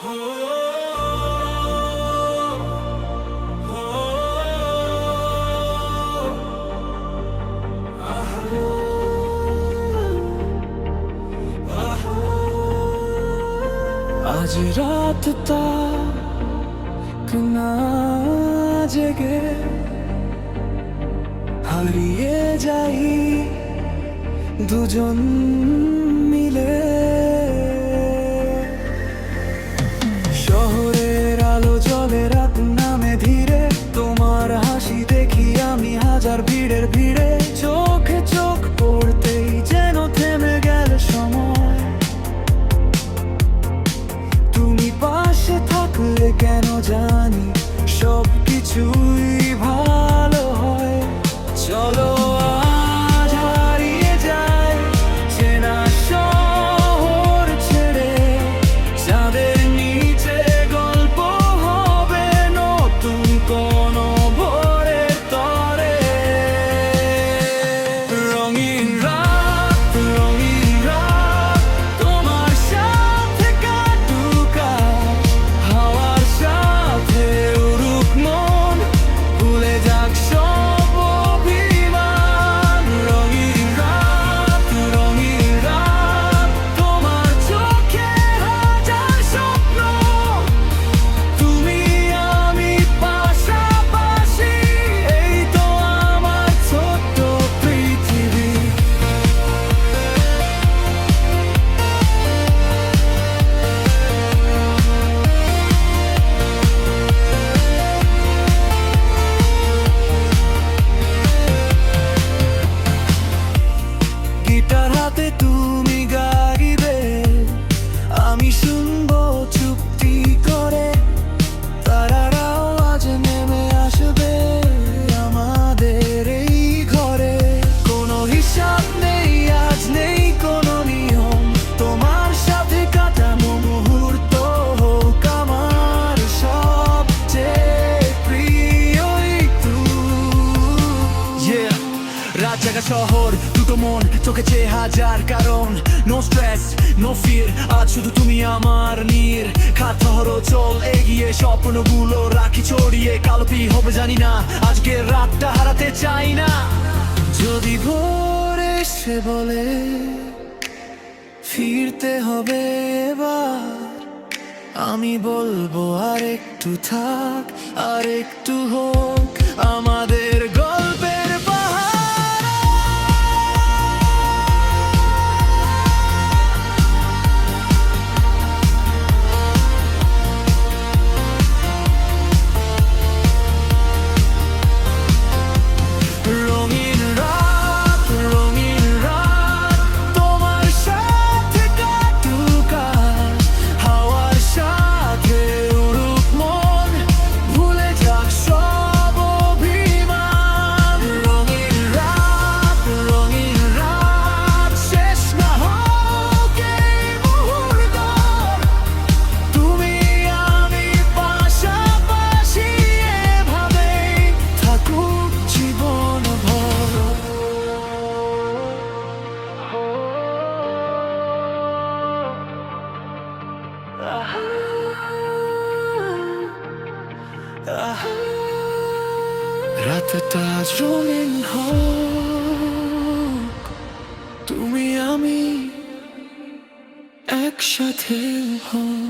আজ রাতটা না জেগে হারিয়ে যাই দুজন মিলে। শহরের আলো জ্বলে রাত নামে ধীরে, তোমার হাসি দেখি আমি হাজার ভিড়ের ভিড়ে। চোখে চোখ পড়তেই যেন থেমে গেল সময়। তুমি পাশে থাকলে কেন জানি সব কিছুই ভালো হয়। চলো আজ হারিয়ে যাই চেনা শহর ছেড়ে, চাঁদের নিচে গল্প হবে নতুন কোনো ভোরের তরে। রঙিন রাত তোমার সাথে কাটুক, হাওয়ার সাথে উড়ুক মন, ভুলে যাক সব অভিমান। রঙিন রাত তোমার চোখে হাজার স্বপ্ন, তুমি আমি পাশাপাশি, এই তো আমার ছোট্ট পৃথিবী। গিটার হাতে তুমি গাইবে, আমি শুনবো চুপটি করে। তারারাও আজ নেমে আসবে আমাদের এই ঘরে। কোনো হিসাব নেই আজ, নেই কোনো নিয়ম, তোমার সাথে কাটানো মুহূর্ত হোক আমার সবচেয়ে প্রিয় ঋতু। রাত জাগা শহর, দুটো মন, চোখে চেয়ে হাজার কারণ। নো স্ট্রেস নো ফিয়ার, আজ শুধু তুমি আমার নীর। খাত হরো চল এগিয়ে, স্বপ্নগুলো রাখি ছড়িয়ে। কালো কি হবে জানি না, আজকের রাতটা হারাতে চাই না। যদি ভোর এসে বলে ফিরতে হবে এবার, আমি বলবো আর একটু থাক, আর একটু হোক আমাদের গল্পের বাহার। রঙিন রাত তোমার সাথে কাটুক, হাওয়ার সাথে উড়ুক মন, ভুলে যাক সব অভিমান। রঙিন রাত শেষ না হোক এই মুহূর্ত, তুমি আমি পাশাপাশি, এভাবেই থাকুক জীবন ভর। রাতটা রঙিন হোক, তুমি আমি একসাথে হোক।